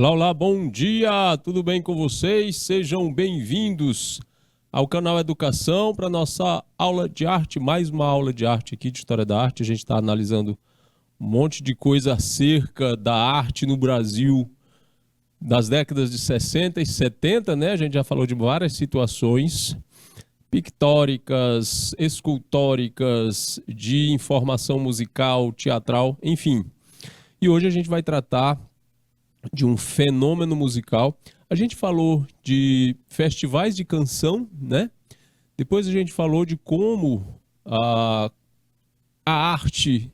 Olá, olá, bom dia, tudo bem com vocês? Sejam bem-vindos ao canal Educação para nossa aula de arte, mais uma aula de arte aqui, de História da Arte. A gente está analisando um monte de coisa acerca da arte no Brasil das décadas de 60 e 70, né? A gente já falou de várias situações pictóricas, escultóricas, de informação musical, teatral, enfim. E hoje a gente vai tratar de um fenômeno musical. A gente falou de festivais de canção, né? Depois a gente falou de como a arte,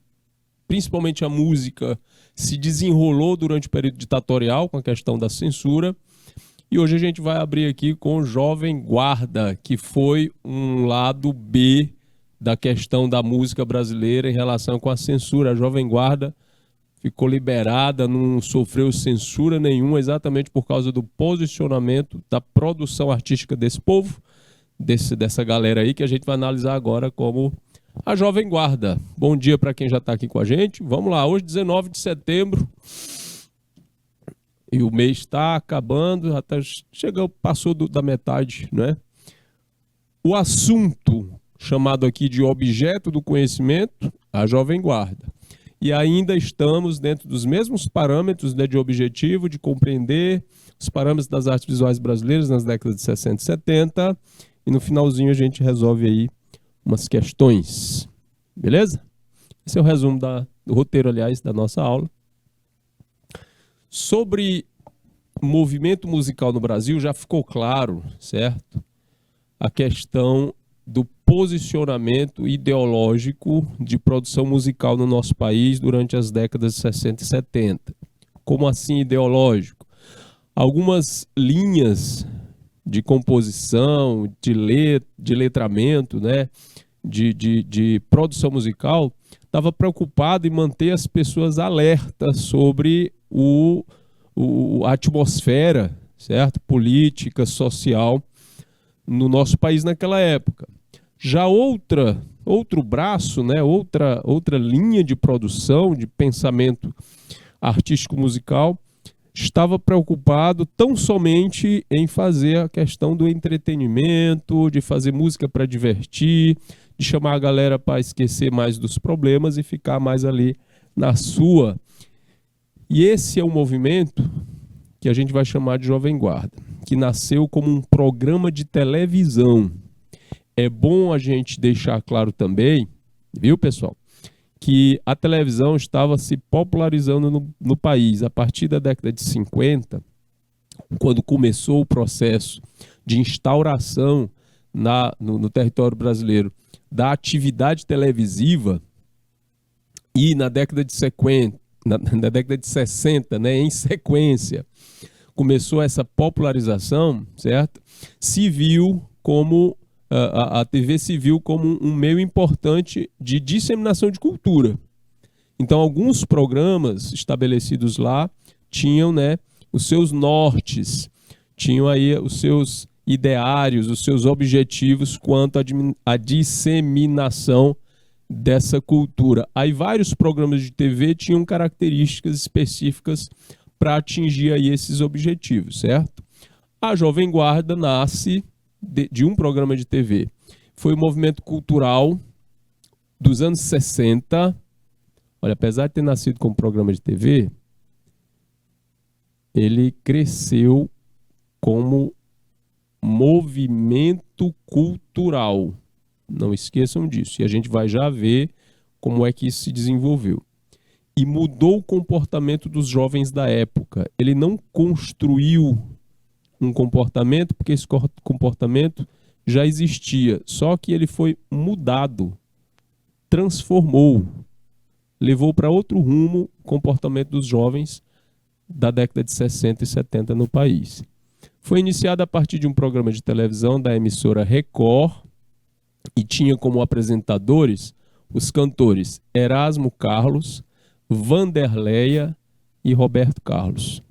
principalmente a música, se desenrolou durante o período ditatorial com a questão da censura. E hoje a gente vai abrir aqui com o Jovem Guarda, que foi um lado B da questão da música brasileira em relação com a censura. A Jovem Guarda ficou liberada, não sofreu censura nenhuma, exatamente por causa do posicionamento da produção artística desse povo, dessa galera aí, que a gente vai analisar agora como a Jovem Guarda. Bom dia para quem já está aqui com a gente. Vamos lá, hoje 19 de setembro, e o mês está acabando, até passou da metade, né? O assunto chamado aqui de objeto do conhecimento, a Jovem Guarda. E ainda estamos dentro dos mesmos parâmetros, né, de objetivo, de compreender os parâmetros das artes visuais brasileiras nas décadas de 60 e 70. E no finalzinho a gente resolve aí umas questões. Beleza? Esse é o resumo do roteiro, aliás, da nossa aula. Sobre movimento musical no Brasil, já ficou claro, certo? A questão do posicionamento ideológico de produção musical no nosso país durante as décadas de 60 e 70. Como assim ideológico? Algumas linhas de composição, de letramento, né, de produção musical, estava preocupado em manter as pessoas alertas sobre a atmosfera, certo? Política, social no nosso país naquela época. Já outro braço, né, outra linha de produção, de pensamento artístico-musical, estava preocupado tão somente em fazer a questão do entretenimento, de fazer música para divertir, de chamar a galera para esquecer mais dos problemas e ficar mais ali na sua. E esse é um movimento que a gente vai chamar de Jovem Guarda, que nasceu como um programa de televisão. É bom a gente deixar claro também, viu, pessoal, que a televisão estava se popularizando no país. A partir da década de 50, quando começou o processo de instauração no território brasileiro da atividade televisiva, e na década de 60, né, em sequência, começou essa popularização, certo? Se viu como a TV se viu como um meio importante de disseminação de cultura. Então, alguns programas estabelecidos lá tinham, né, os seus nortes, tinham aí os seus ideários, os seus objetivos quanto à disseminação dessa cultura. Aí vários programas de TV tinham características específicas para atingir aí esses objetivos, certo? A Jovem Guarda nasce de um programa de TV. Foi um movimento cultural dos anos 60. Olha, apesar de ter nascido como programa de TV, ele cresceu como movimento cultural. Não esqueçam disso. E a gente vai já ver como é que isso se desenvolveu. E mudou o comportamento dos jovens da época. Ele não construiu um comportamento, porque esse comportamento já existia, só que ele foi mudado, transformou, levou para outro rumo o comportamento dos jovens da década de 60 e 70 no país. Foi iniciado a partir de um programa de televisão da emissora Record e tinha como apresentadores os cantores Erasmo Carlos, Vanderleia e Roberto Carlos.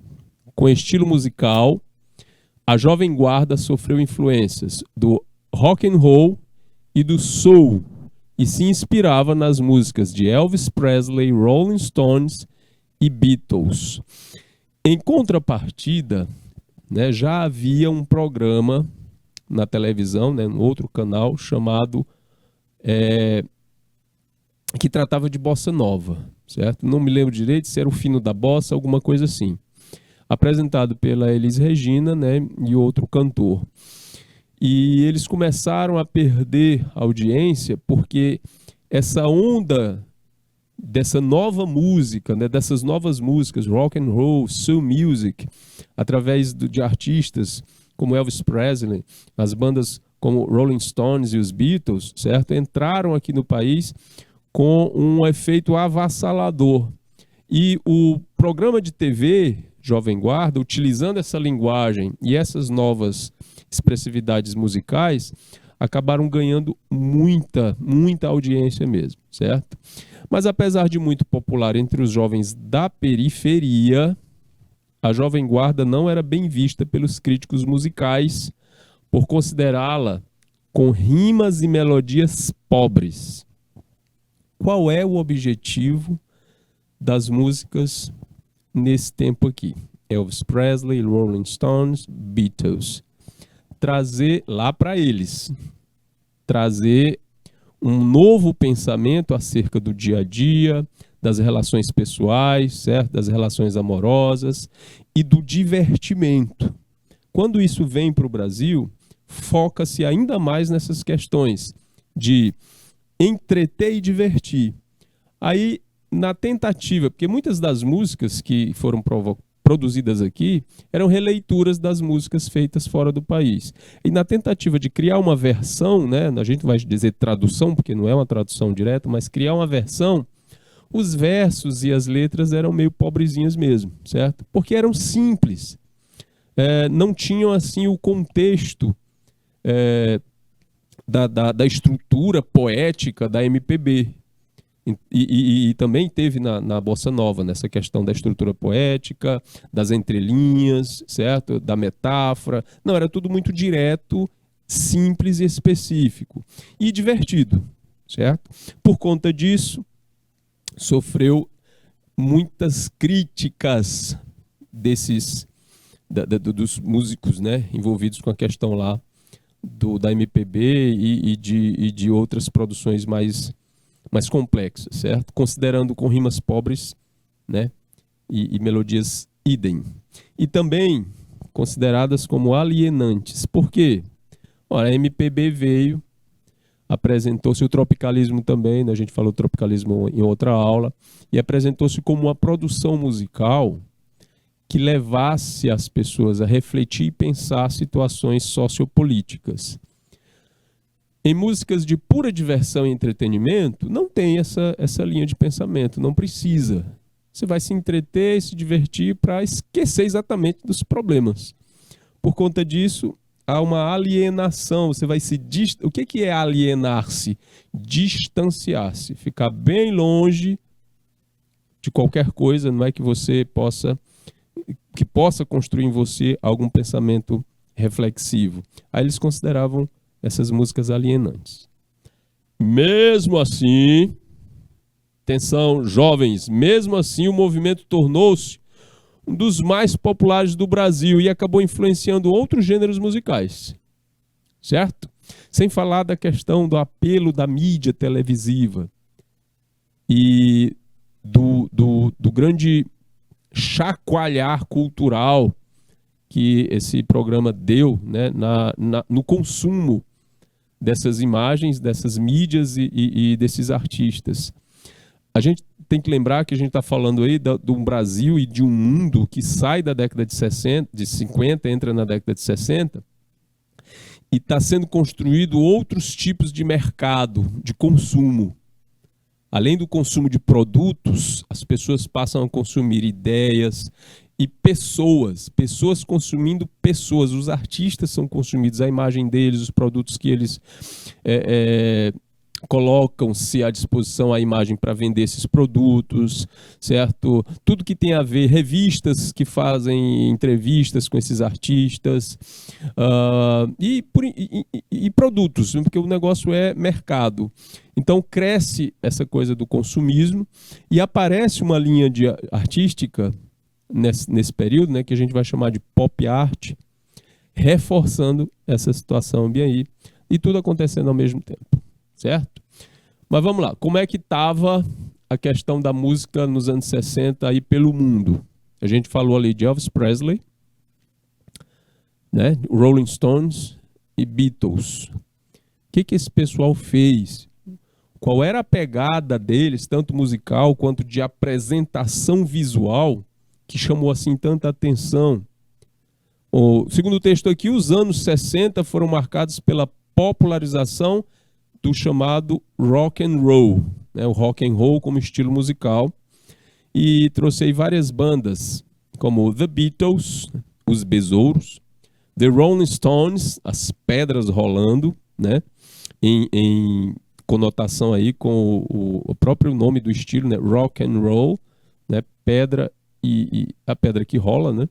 Com estilo musical, a Jovem Guarda sofreu influências do rock and roll e do soul e se inspirava nas músicas de Elvis Presley, Rolling Stones e Beatles. Em contrapartida, né, já havia um programa na televisão, né, no outro canal, chamado que tratava de bossa nova, certo? Não me lembro direito se era o Fino da Bossa, alguma coisa assim. Apresentado pela Elis Regina, né, e outro cantor. E eles começaram a perder audiência porque essa onda dessa nova música, né, dessas novas músicas, rock and roll, soul music, através de artistas como Elvis Presley, as bandas como Rolling Stones e os Beatles, certo? Entraram aqui no país com um efeito avassalador. E o programa de TV Jovem Guarda, utilizando essa linguagem e essas novas expressividades musicais, acabaram ganhando muita audiência mesmo, certo? Mas apesar de muito popular entre os jovens da periferia, a Jovem Guarda não era bem vista pelos críticos musicais por considerá-la com rimas e melodias pobres. Qual é o objetivo das músicas nesse tempo aqui? Elvis Presley, Rolling Stones, Beatles. Trazer lá para eles, trazer um novo pensamento acerca do dia a dia, das relações pessoais, certo? Das relações amorosas e do divertimento. Quando isso vem para o Brasil, foca-se ainda mais nessas questões de entreter e divertir. Aí, na tentativa, porque muitas das músicas que foram produzidas aqui eram releituras das músicas feitas fora do país. E na tentativa de criar uma versão, né, a gente vai dizer tradução, porque não é uma tradução direta, mas criar uma versão, os versos e as letras eram meio pobrezinhas mesmo, certo? Porque eram simples. Não tinham assim o contexto da estrutura poética da MPB. E também teve na Bossa Nova, nessa questão da estrutura poética, das entrelinhas, certo? Da metáfora. Não, era tudo muito direto, simples e específico. E divertido, certo? Por conta disso, sofreu muitas críticas dos músicos, né, envolvidos com a questão lá da MPB e de outras produções mais complexas, certo? Considerando com rimas pobres, né, e melodias idem. E também consideradas como alienantes. Por quê? Ora, a MPB veio, apresentou-se o tropicalismo também, né? A gente falou tropicalismo em outra aula, e apresentou-se como uma produção musical que levasse as pessoas a refletir e pensar situações sociopolíticas. Em músicas de pura diversão e entretenimento, não tem essa linha de pensamento, não precisa. Você vai se entreter e se divertir para esquecer exatamente dos problemas. Por conta disso, há uma alienação, você vai se... O que é alienar-se? Distanciar-se, ficar bem longe de qualquer coisa, não é que você possa construir em você algum pensamento reflexivo. Aí eles consideravam essas músicas alienantes. Mesmo assim, atenção, jovens, mesmo assim o movimento tornou-se um dos mais populares do Brasil e acabou influenciando outros gêneros musicais, certo? Sem falar da questão do apelo da mídia televisiva e do grande chacoalhar cultural que esse programa deu, né, no consumo dessas imagens, dessas mídias e desses artistas. A gente tem que lembrar que a gente está falando aí de um Brasil e de um mundo que sai da década de 50, entra na década de 60, e está sendo construído outros tipos de mercado, de consumo. Além do consumo de produtos, as pessoas passam a consumir ideias e pessoas consumindo pessoas. Os artistas são consumidos, a imagem deles, os produtos que eles colocam-se à disposição, a imagem para vender esses produtos, certo? Tudo que tem a ver, revistas que fazem entrevistas com esses artistas, e produtos, porque o negócio é mercado. Então cresce essa coisa do consumismo e aparece uma linha artística nesse período, né, que a gente vai chamar de pop art, reforçando essa situação bem aí, e tudo acontecendo ao mesmo tempo, certo? Mas vamos lá, como é que estava a questão da música nos anos 60 aí pelo mundo? A gente falou ali de Elvis Presley, né, Rolling Stones e Beatles. O que esse pessoal fez? Qual era a pegada deles, tanto musical quanto de apresentação visual, que chamou assim tanta atenção? Segundo o texto aqui, os anos 60 foram marcados pela popularização do chamado rock and roll, né? O rock and roll como estilo musical, e trouxe aí várias bandas, como The Beatles, os Besouros, The Rolling Stones, as pedras rolando, né? Em conotação aí com o próprio nome do estilo, né? Rock and roll, né? Pedra e a pedra que rola, né?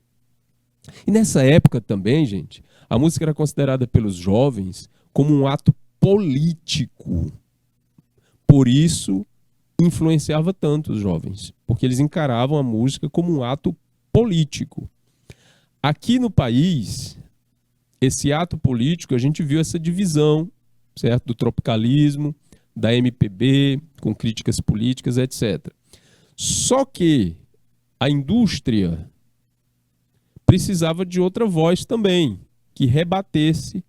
E nessa época também, gente, a música era considerada pelos jovens como um ato político. Por isso, influenciava tanto os jovens, porque eles encaravam a música como um ato político. Aqui no país, esse ato político, a gente viu essa divisão, certo? Do tropicalismo, da MPB, com críticas políticas, etc. Só que a indústria precisava de outra voz também, que rebatesse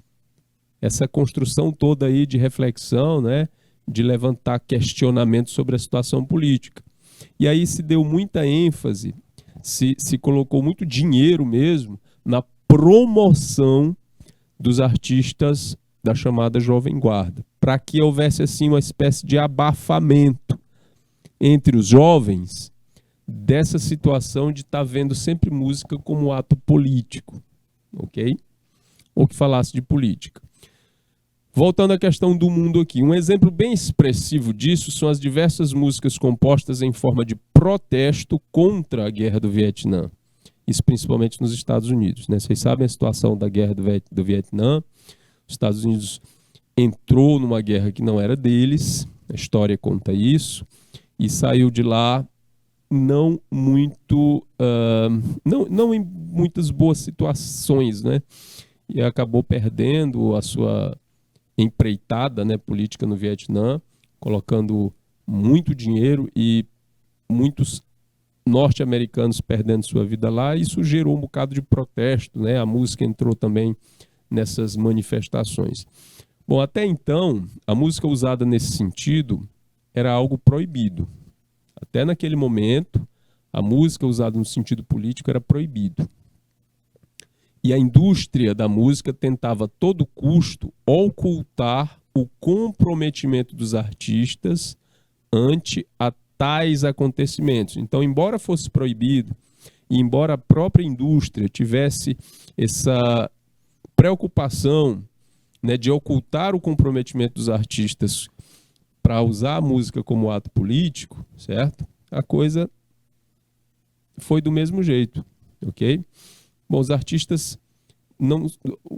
essa construção toda aí de reflexão, né? De levantar questionamentos sobre a situação política. E aí se deu muita ênfase, se colocou muito dinheiro mesmo na promoção dos artistas da chamada Jovem Guarda, para que houvesse assim uma espécie de abafamento entre os jovens dessa situação de estar vendo sempre música como ato político, ok? Ou que falasse de política. Voltando à questão do mundo aqui, um exemplo bem expressivo disso são as diversas músicas compostas em forma de protesto contra a guerra do Vietnã. Isso principalmente nos Estados Unidos, né? Vocês sabem a situação da guerra do Vietnã. Os Estados Unidos entrou numa guerra que não era deles, a história conta isso, e saiu de lá não em muitas boas situações, né? E acabou perdendo a sua empreitada, né, política no Vietnã, colocando muito dinheiro e muitos norte-americanos perdendo sua vida lá. Isso gerou um bocado de protesto, né? A música entrou também nessas manifestações. Bom, até então, a música usada nesse sentido era algo proibido. Até naquele momento, a música usada no sentido político era proibido. E a indústria da música tentava a todo custo ocultar o comprometimento dos artistas ante a tais acontecimentos. Então, embora fosse proibido, e embora a própria indústria tivesse essa preocupação, né, de ocultar o comprometimento dos artistas para usar a música como ato político, certo? A coisa foi do mesmo jeito, ok? Bom, os artistas,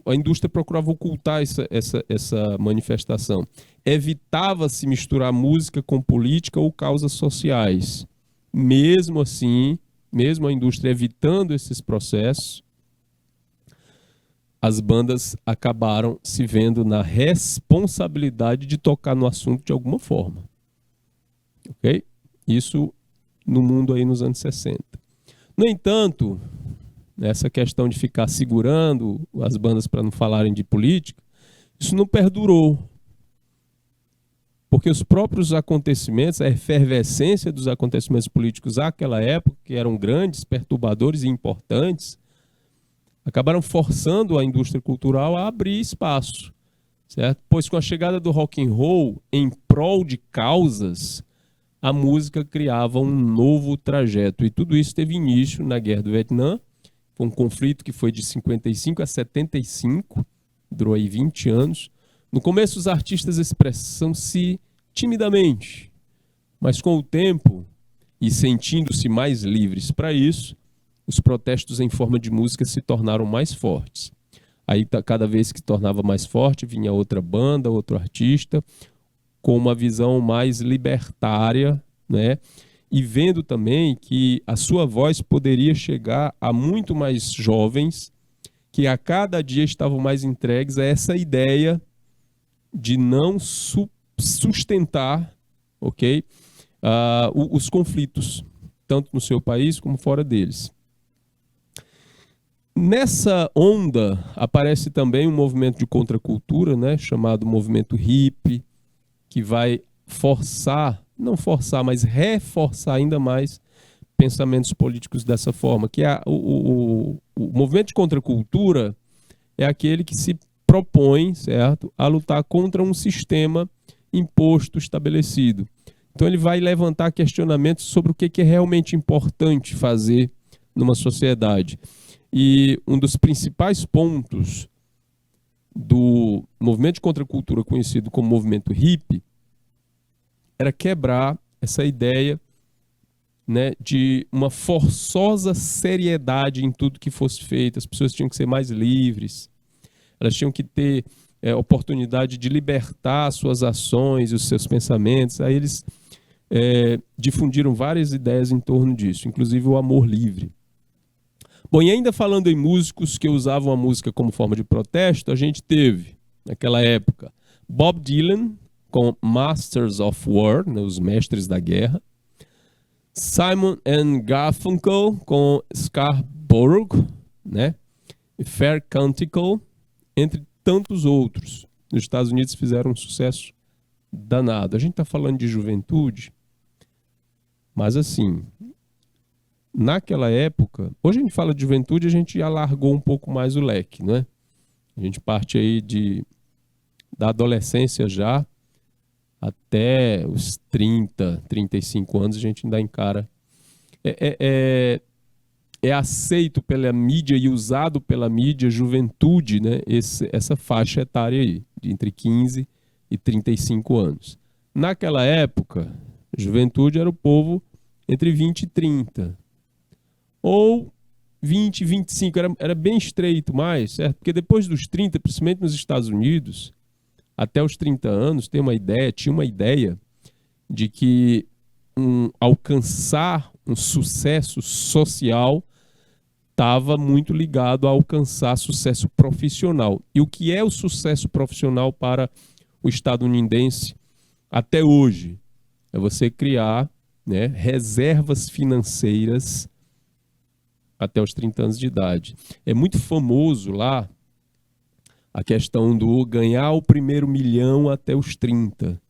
a indústria procurava ocultar essa manifestação. Evitava-se misturar música com política ou causas sociais. Mesmo assim, mesmo a indústria evitando esses processos, as bandas acabaram se vendo na responsabilidade de tocar no assunto de alguma forma. Ok? Isso no mundo aí nos anos 60. No entanto, essa questão de ficar segurando as bandas para não falarem de política, isso não perdurou. Porque os próprios acontecimentos, a efervescência dos acontecimentos políticos àquela época, que eram grandes, perturbadores e importantes, acabaram forçando a indústria cultural a abrir espaço, certo? Pois com a chegada do rock and roll em prol de causas, a música criava um novo trajeto. E tudo isso teve início na Guerra do Vietnã. Foi um conflito que foi de 55 a 75, durou aí 20 anos. No começo, os artistas expressam-se timidamente, mas com o tempo, e sentindo-se mais livres para isso, os protestos em forma de música se tornaram mais fortes. Aí, cada vez que se tornava mais forte, vinha outra banda, outro artista, com uma visão mais libertária, né? e vendo também que a sua voz poderia chegar a muito mais jovens que a cada dia estavam mais entregues a essa ideia de não sustentar, ok, os conflitos, tanto no seu país como fora deles. Nessa onda aparece também um movimento de contracultura, né, chamado movimento hippie, que vai não forçar, mas reforçar ainda mais pensamentos políticos dessa forma, que o movimento de contracultura é aquele que se propõe, certo, a lutar contra um sistema imposto, estabelecido. Então ele vai levantar questionamentos sobre o que é realmente importante fazer numa sociedade. E um dos principais pontos do movimento de contracultura conhecido como movimento hippie era quebrar essa ideia, né, de uma forçosa seriedade em tudo que fosse feito. As pessoas tinham que ser mais livres, elas tinham que ter oportunidade de libertar suas ações e os seus pensamentos. Aí eles difundiram várias ideias em torno disso, inclusive o amor livre. Bom, e ainda falando em músicos que usavam a música como forma de protesto, a gente teve, naquela época, Bob Dylan com Masters of War, né, os mestres da guerra, Simon and Garfunkel com Scarborough, né, Fair Canticle, entre tantos outros. Nos Estados Unidos fizeram um sucesso danado. A gente está falando de juventude, mas assim, naquela época, hoje a gente fala de juventude, a gente alargou um pouco mais o leque, né? A gente parte aí da adolescência já até os 30, 35 anos, a gente ainda encara. É aceito pela mídia e usado pela mídia juventude, né? Essa faixa etária aí, de entre 15 e 35 anos. Naquela época, juventude era o povo entre 20 e 30. Ou 20, 25, era bem estreito mais, certo? Porque depois dos 30, principalmente nos Estados Unidos, até os 30 anos, tinha uma ideia de que alcançar um sucesso social estava muito ligado a alcançar sucesso profissional. E o que é o sucesso profissional para o estadunidense até hoje? É você criar, né, reservas financeiras até os 30 anos de idade. É muito famoso lá a questão do ganhar o primeiro milhão até os 30.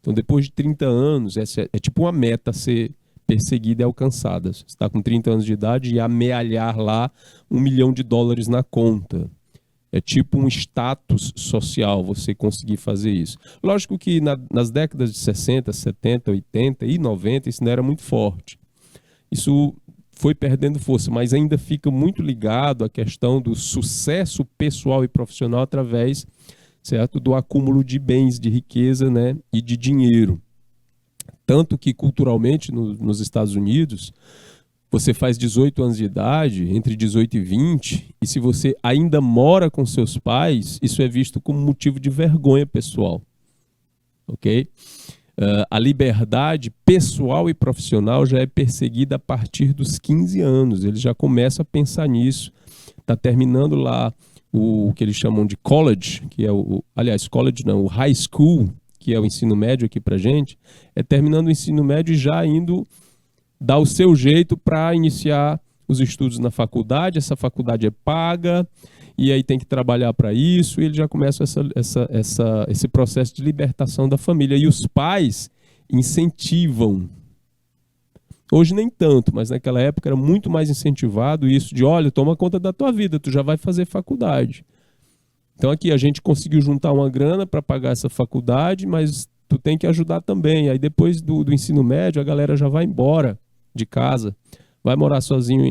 Então, depois de 30 anos, é tipo uma meta a ser perseguida e alcançada. Você está com 30 anos de idade e amealhar lá $1 milhão na conta. É tipo um status social você conseguir fazer isso. Lógico que nas décadas de 60, 70, 80 e 90, isso não era muito forte. Isso foi perdendo força, mas ainda fica muito ligado à questão do sucesso pessoal e profissional através, certo, do acúmulo de bens, de riqueza, né, e de dinheiro. Tanto que culturalmente nos Estados Unidos, você faz 18 anos de idade, entre 18 e 20, e se você ainda mora com seus pais, isso é visto como motivo de vergonha pessoal. Ok? A liberdade pessoal e profissional já é perseguida a partir dos 15 anos. Eles já começam a pensar nisso. Está terminando lá o que eles chamam de college, que é college não, o high school, que é o ensino médio aqui para a gente, é terminando o ensino médio e já indo dar o seu jeito para iniciar os estudos na faculdade. Essa faculdade é paga, e aí tem que trabalhar para isso, e ele já começa esse processo de libertação da família. E os pais incentivam. Hoje nem tanto, mas naquela época era muito mais incentivado isso de, olha, toma conta da tua vida, tu já vai fazer faculdade. Então aqui a gente conseguiu juntar uma grana para pagar essa faculdade, mas tu tem que ajudar também. Aí depois do ensino médio a galera já vai embora de casa, vai morar sozinho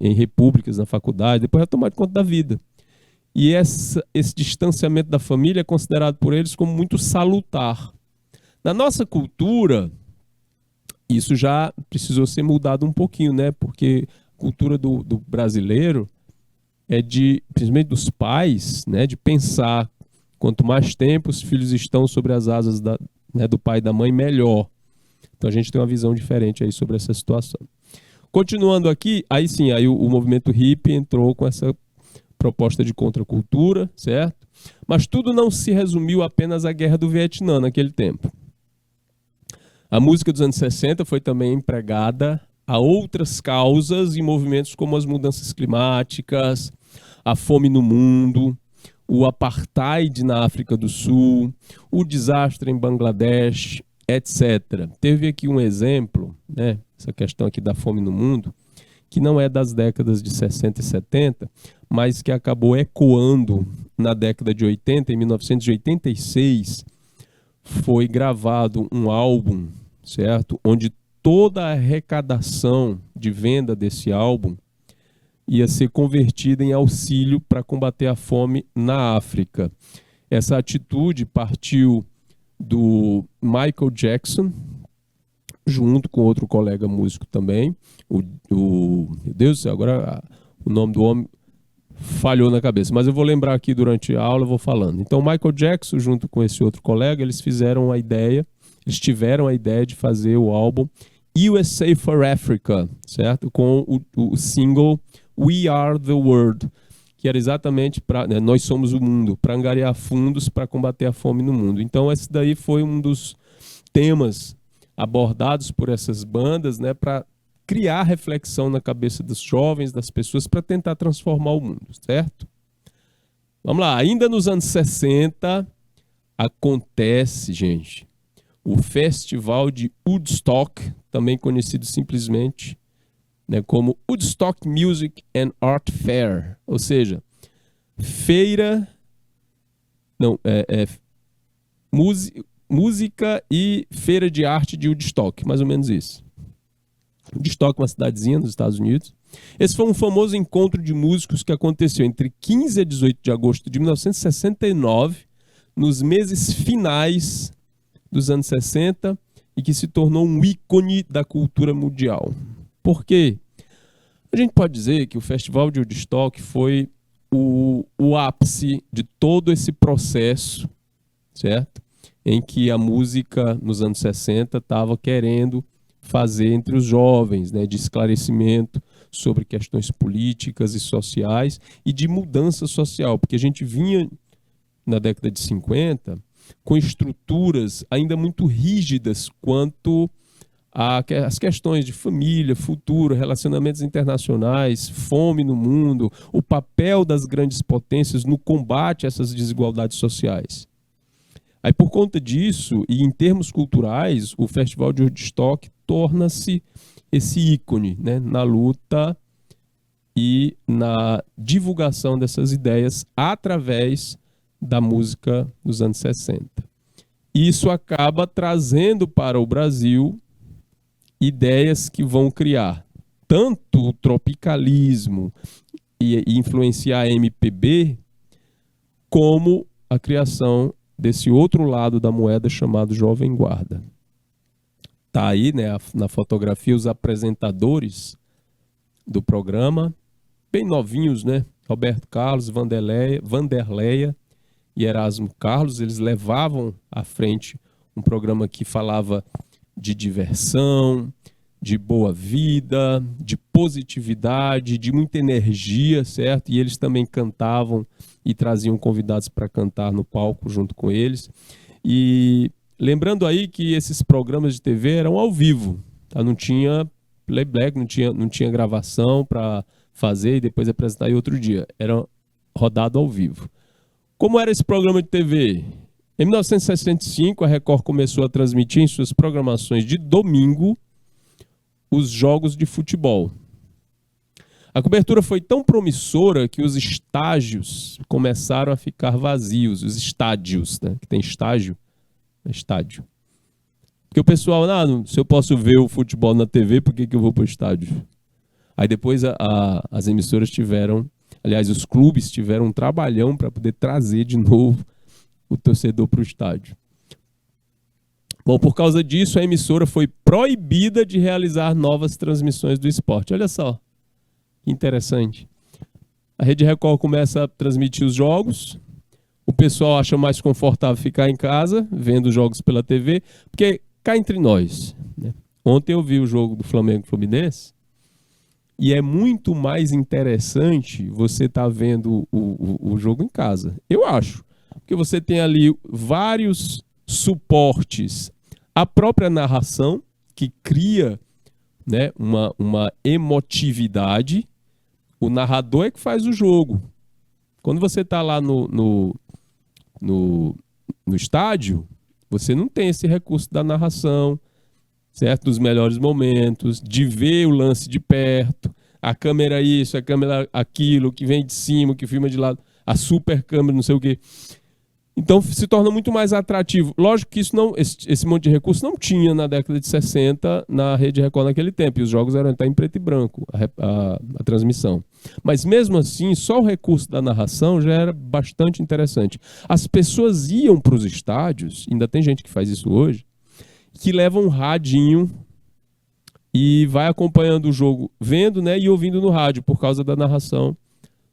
em repúblicas na faculdade, depois vai tomar conta da vida. E esse distanciamento da família é considerado por eles como muito salutar. Na nossa cultura, isso já precisou ser mudado um pouquinho, né? Porque a cultura do brasileiro é principalmente dos pais, né? De pensar, quanto mais tempo os filhos estão sobre as asas do pai e da mãe, melhor. Então a gente tem uma visão diferente aí sobre essa situação. Continuando aqui, aí sim, aí o movimento hippie entrou com essa proposta de contracultura, certo? Mas tudo não se resumiu apenas à Guerra do Vietnã naquele tempo. A música dos anos 60 foi também empregada a outras causas e movimentos como as mudanças climáticas, a fome no mundo, o apartheid na África do Sul, o desastre em Bangladesh, etc. Teve aqui um exemplo, né, essa questão aqui da fome no mundo, que não é das décadas de 60 e 70, mas que acabou ecoando na década de 80, em 1986, foi gravado um álbum, certo? Onde toda a arrecadação de venda desse álbum ia ser convertida em auxílio para combater a fome na África. Essa atitude partiu do Michael Jackson, junto com outro colega músico também, meu Deus do céu, agora o nome do homem falhou na cabeça, mas eu vou lembrar aqui durante a aula, eu vou falando. Então, Michael Jackson, junto com esse outro colega, eles tiveram a ideia de fazer o álbum USA for Africa, certo? Com o single We Are the World, que era exatamente para, né, nós somos o mundo, para angariar fundos para combater a fome no mundo. Então, esse daí foi um dos temas abordados por essas bandas, né, para criar reflexão na cabeça dos jovens, das pessoas, para tentar transformar o mundo, certo? Vamos lá, ainda nos anos 60, acontece, gente, o Festival de Woodstock, também conhecido simplesmente, né, como Woodstock Music and Art Fair, ou seja, música e feira de arte de Woodstock, mais ou menos isso. Woodstock é uma cidadezinha nos Estados Unidos. Esse foi um famoso encontro de músicos que aconteceu entre 15 a 18 de agosto de 1969, nos meses finais dos anos 60, e que se tornou um ícone da cultura mundial. Por quê? A gente pode dizer que o Festival de Woodstock foi o ápice de todo esse processo, certo? Em que a música nos anos 60 estava querendo fazer entre os jovens, né, de esclarecimento sobre questões políticas e sociais e de mudança social, porque a gente vinha na década de 50 com estruturas ainda muito rígidas quanto às questões de família, futuro, relacionamentos internacionais, fome no mundo, o papel das grandes potências no combate a essas desigualdades sociais. Aí, por conta disso, e em termos culturais, o Festival de Woodstock torna-se esse ícone, né, na luta e na divulgação dessas ideias através da música dos anos 60. Isso acaba trazendo para o Brasil ideias que vão criar tanto o tropicalismo e influenciar a MPB, como a criação desse outro lado da moeda chamado Jovem Guarda. Tá aí, né, na fotografia, os apresentadores do programa, bem novinhos, né? Roberto Carlos, Vanderleia e Erasmo Carlos. Eles levavam à frente um programa que falava de diversão, de boa vida, de positividade, de muita energia, certo? E eles também cantavam e traziam convidados para cantar no palco junto com eles. E lembrando aí que esses programas de TV eram ao vivo, tá? Não tinha playback, não tinha gravação para fazer e depois apresentar em outro dia. Era rodado ao vivo. Como era esse programa de TV? Em 1965, a Record começou a transmitir em suas programações de domingo os jogos de futebol. A cobertura foi tão promissora que os estágios começaram a ficar vazios. Os estádios, né? Que tem estágio, é estádio. Porque o pessoal, se eu posso ver o futebol na TV, por que eu vou para o estádio? Aí depois as emissoras tiveram, aliás, os clubes tiveram um trabalhão para poder trazer de novo o torcedor para o estádio. Bom, por causa disso, a emissora foi proibida de realizar novas transmissões do esporte. Olha só, que interessante. A Rede Record começa a transmitir os jogos, o pessoal acha mais confortável ficar em casa, vendo os jogos pela TV, porque cá entre nós, Ontem eu vi o jogo do Flamengo e Fluminense e é muito mais interessante você estar vendo o jogo em casa. Eu acho. Porque você tem ali vários suportes. A própria narração, que cria, né, uma emotividade. O narrador é que faz o jogo. Quando você está lá no estádio, você não tem esse recurso da narração, certo? Dos melhores momentos, de ver o lance de perto, a câmera isso, a câmera aquilo, que vem de cima, que filma de lado, a super câmera, não sei o quê. Então se torna muito mais atrativo. Lógico que isso não, esse monte de recurso não tinha na década de 60 na Rede Record naquele tempo, e os jogos eram até em preto e branco, a transmissão. Mas mesmo assim, só o recurso da narração já era bastante interessante. As pessoas iam para os estádios, ainda tem gente que faz isso hoje, que leva um radinho e vai acompanhando o jogo, vendo, né, e ouvindo no rádio, por causa da narração,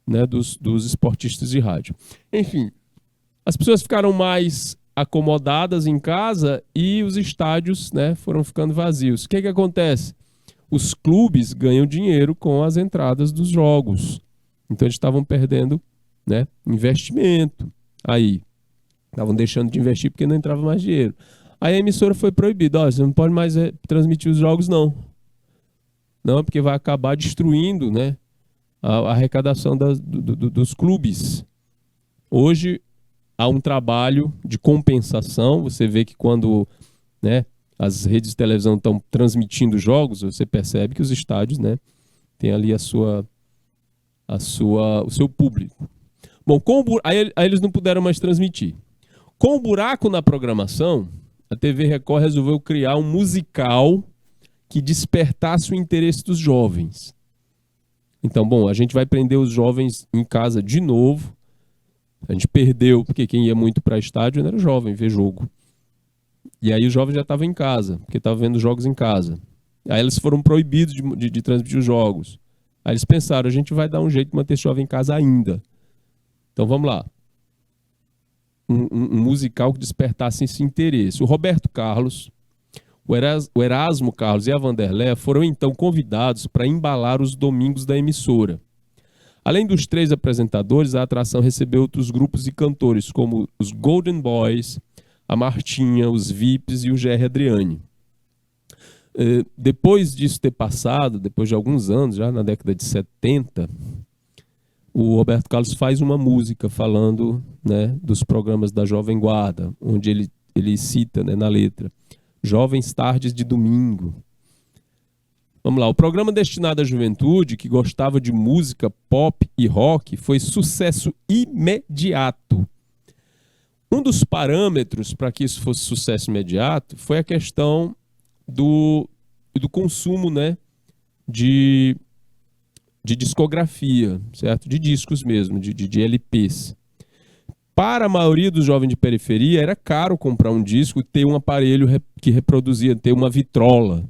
né, dos esportistas de rádio. Enfim, as pessoas ficaram mais acomodadas em casa e os estádios, né, foram ficando vazios. O que acontece? Os clubes ganham dinheiro com as entradas dos jogos. Então eles estavam perdendo, né, investimento. Aí, estavam deixando de investir porque não entrava mais dinheiro. Aí a emissora foi proibida. Olha, você não pode mais transmitir os jogos, não. Não, porque vai acabar destruindo, né, a arrecadação dos clubes. Hoje há um trabalho de compensação. Você vê que quando, né, as redes de televisão estão transmitindo jogos, você percebe que os estádios, né, têm ali o seu público. Bom, aí eles não puderam mais transmitir. Com o buraco na programação, a TV Record resolveu criar um musical que despertasse o interesse dos jovens. Então, bom, a gente vai prender os jovens em casa de novo. A gente perdeu, porque quem ia muito para estádio era jovem, ver jogo. E aí os jovens já estavam em casa, porque estavam vendo jogos em casa. Aí eles foram proibidos de transmitir os jogos. Aí eles pensaram, a gente vai dar um jeito de manter esse jovem em casa ainda. Então vamos lá. Um musical que despertasse esse interesse. O Roberto Carlos, o Erasmo Carlos e a Vanderléia foram então convidados para embalar os domingos da emissora. Além dos 3 apresentadores, a atração recebeu outros grupos e cantores, como os Golden Boys, a Martinha, os Vips e o Gerry Adriani. Depois disso ter passado, depois de alguns anos, já na década de 70, o Roberto Carlos faz uma música falando, né, dos programas da Jovem Guarda, onde ele cita, né, na letra, Jovens Tardes de Domingo. Vamos lá, o programa destinado à juventude, que gostava de música pop e rock, foi sucesso imediato. Um dos parâmetros para que isso fosse sucesso imediato foi a questão do consumo, né, de discografia, certo? De discos mesmo, de LPs. Para a maioria dos jovens de periferia, era caro comprar um disco e ter um aparelho que reproduzia, ter uma vitrola.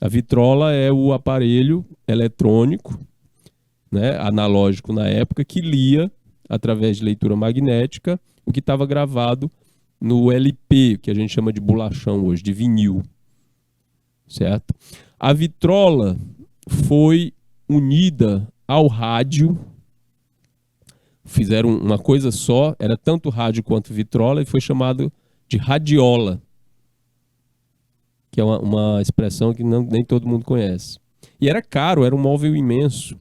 A vitrola é o aparelho eletrônico, né, analógico na época, que lia, através de leitura magnética, o que estava gravado no LP, que a gente chama de bolachão hoje, de vinil. Certo? A vitrola foi unida ao rádio, fizeram uma coisa só, era tanto rádio quanto vitrola, e foi chamado de radiola, que é uma expressão que nem todo mundo conhece. E era caro, era um móvel imenso.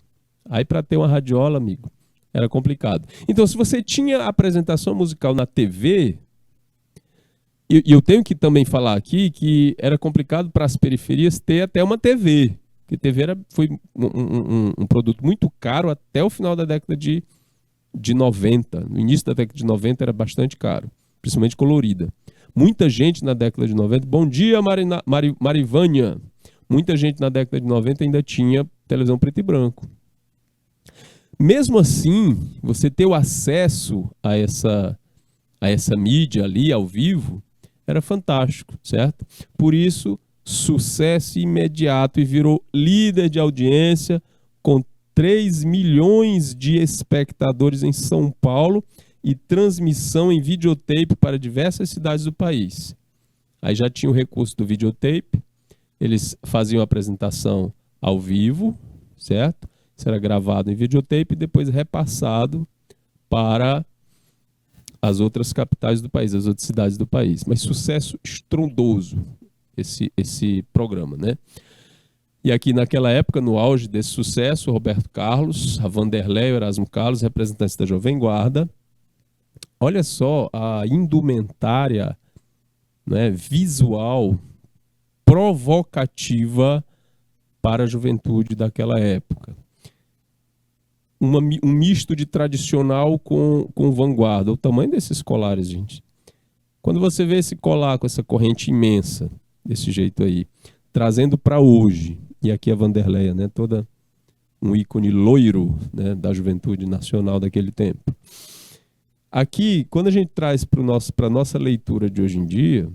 Aí para ter uma radiola, amigo, era complicado. Então, se você tinha apresentação musical na TV, e eu tenho que também falar aqui que era complicado para as periferias ter até uma TV, porque TV foi um produto muito caro até o final da década de 90. No início da década de 90 era bastante caro, principalmente colorida. Muita gente na década de 90... Bom dia, Marivânia! Muita gente na década de 90 ainda tinha televisão preto e branco. Mesmo assim, você ter o acesso a essa mídia ali, ao vivo, era fantástico, certo? Por isso, sucesso imediato, e virou líder de audiência, com 3 milhões de espectadores em São Paulo e transmissão em videotape para diversas cidades do país. Aí já tinha o recurso do videotape, Eles faziam a apresentação ao vivo, certo? Isso era gravado em videotape e depois repassado para as outras capitais do país, as outras cidades do país. Mas sucesso estrondoso esse programa, né? E aqui naquela época, no auge desse sucesso, Roberto Carlos, a Vanderlei, o Erasmo Carlos, representantes da Jovem Guarda. Olha só a indumentária, né, visual, provocativa para a juventude daquela época. Um misto de tradicional com vanguarda. O tamanho desses colares, gente. Quando você vê esse colar com essa corrente imensa, desse jeito aí, trazendo para hoje, e aqui a Vanderleia, né, toda um ícone loiro, né, da juventude nacional daquele tempo. Aqui, quando a gente traz para a nossa leitura de hoje em dia,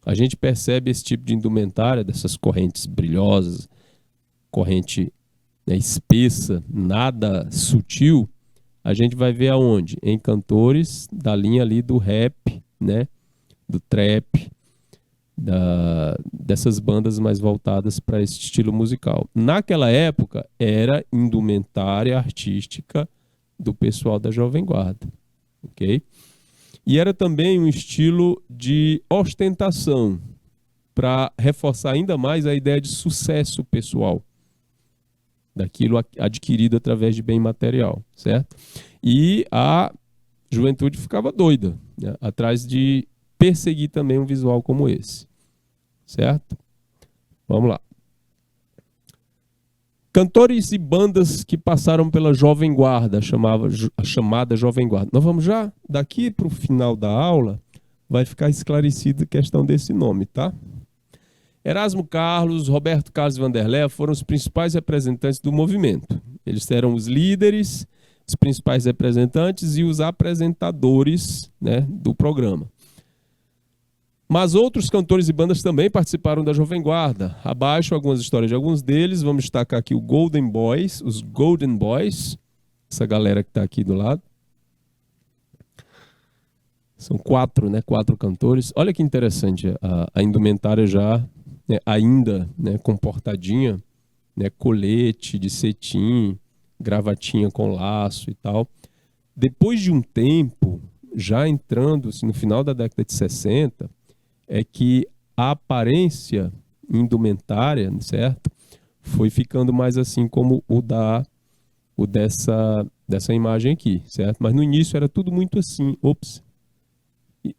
a gente percebe esse tipo de indumentária, dessas correntes brilhosas, corrente, né, espessa, nada sutil, a gente vai ver aonde? Em cantores da linha ali do rap, né, do trap, dessas bandas mais voltadas para esse estilo musical. Naquela época, era indumentária artística do pessoal da Jovem Guarda, ok? E era também um estilo de ostentação, para reforçar ainda mais a ideia de sucesso pessoal, daquilo adquirido através de bem material, certo? E a juventude ficava doida, né, atrás de perseguir também um visual como esse, certo? Vamos lá. Cantores e bandas que passaram pela Jovem Guarda, a chamada Jovem Guarda. Nós vamos já, daqui para o final da aula, vai ficar esclarecida a questão desse nome, tá? Erasmo Carlos, Roberto Carlos e Vanderlei foram os principais representantes do movimento. Eles eram os líderes, os principais representantes e os apresentadores, né, do programa. Mas outros cantores e bandas também participaram da Jovem Guarda. Abaixo algumas histórias de alguns deles. Vamos destacar aqui o Golden Boys, os Golden Boys, essa galera que está aqui do lado. São quatro, né, quatro cantores. Olha que interessante, a indumentária já, né, ainda, né, comportadinha, né, colete de cetim, gravatinha com laço e tal. Depois de um tempo, já entrando assim, no final da década de 60, é que a aparência indumentária, certo, foi ficando mais assim como dessa imagem aqui, certo? Mas no início era tudo muito assim,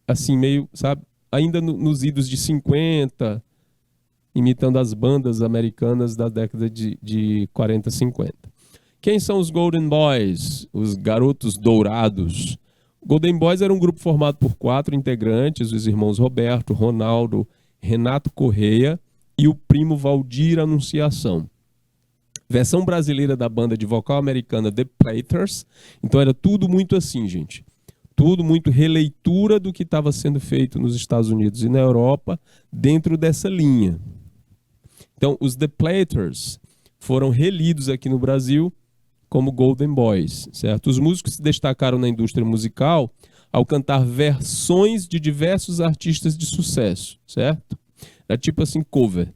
assim meio, sabe, ainda nos idos de 50, imitando as bandas americanas da década de 40, 50. Quem são os Golden Boys? Os garotos dourados. Golden Boys era um grupo formado por 4 integrantes, os irmãos Roberto, Ronaldo, Renato Correia e o primo Valdir Anunciação. Versão brasileira da banda de vocal americana The Platers. Então era tudo muito assim, gente. Tudo muito releitura do que estava sendo feito nos Estados Unidos e na Europa dentro dessa linha. Então os The Platers foram relidos aqui no Brasil como Golden Boys, certo? Os músicos se destacaram na indústria musical ao cantar versões de diversos artistas de sucesso, certo? É tipo assim, cover.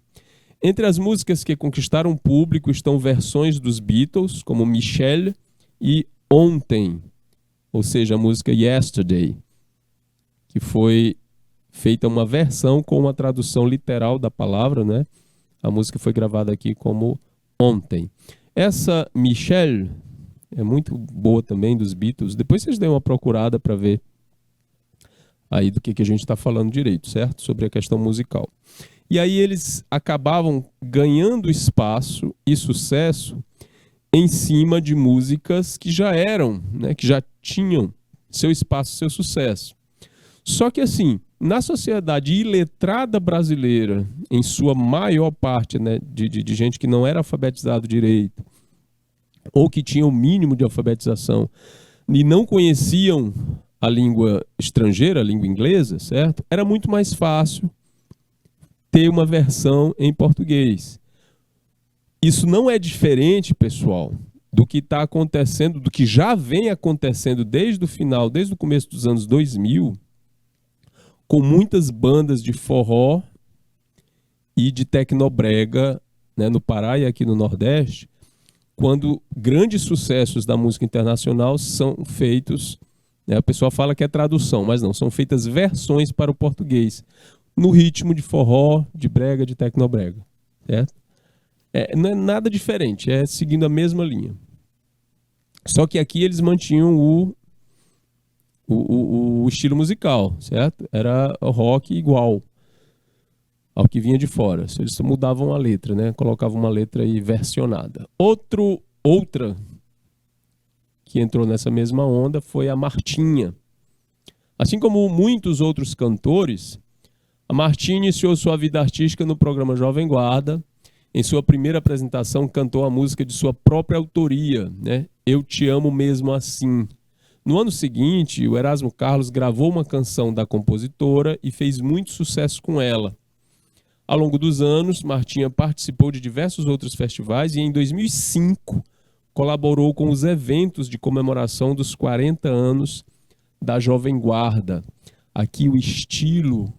Entre as músicas que conquistaram o público estão versões dos Beatles, como Michelle e Ontem, ou seja, a música Yesterday, que foi feita uma versão com uma tradução literal da palavra, né? A música foi gravada aqui como Ontem. Essa Michelle é muito boa também, dos Beatles. Depois vocês dêem uma procurada para ver aí do que a gente está falando direito, certo? Sobre a questão musical. E aí eles acabavam ganhando espaço e sucesso em cima de músicas que já eram, né, que já tinham seu espaço, seu sucesso. Só que assim, na sociedade iletrada brasileira, em sua maior parte, né, de gente que não era alfabetizado direito, ou que tinha o mínimo de alfabetização, e não conheciam a língua estrangeira, a língua inglesa, certo? Era muito mais fácil ter uma versão em português. Isso não é diferente, pessoal, do que está acontecendo, do que já vem acontecendo desde o começo dos anos 2000, com muitas bandas de forró e de tecnobrega, né, no Pará e aqui no Nordeste, quando grandes sucessos da música internacional são feitos, né, a pessoa fala que é tradução, mas não, são feitas versões para o português, no ritmo de forró, de brega, de tecnobrega, certo? Não é nada diferente, é seguindo a mesma linha. Só que aqui eles mantinham o estilo musical, certo? Era rock igual ao que vinha de fora. Eles mudavam a letra, né? Colocavam uma letra aí versionada. Outra que entrou nessa mesma onda foi a Martinha. Assim como muitos outros cantores, a Martinha iniciou sua vida artística no programa Jovem Guarda. Em sua primeira apresentação, cantou a música de sua própria autoria, né? Eu Te Amo Mesmo Assim. No ano seguinte, o Erasmo Carlos gravou uma canção da compositora e fez muito sucesso com ela. Ao longo dos anos, Martinha participou de diversos outros festivais e em 2005 colaborou com os eventos de comemoração dos 40 anos da Jovem Guarda. Aqui o estilo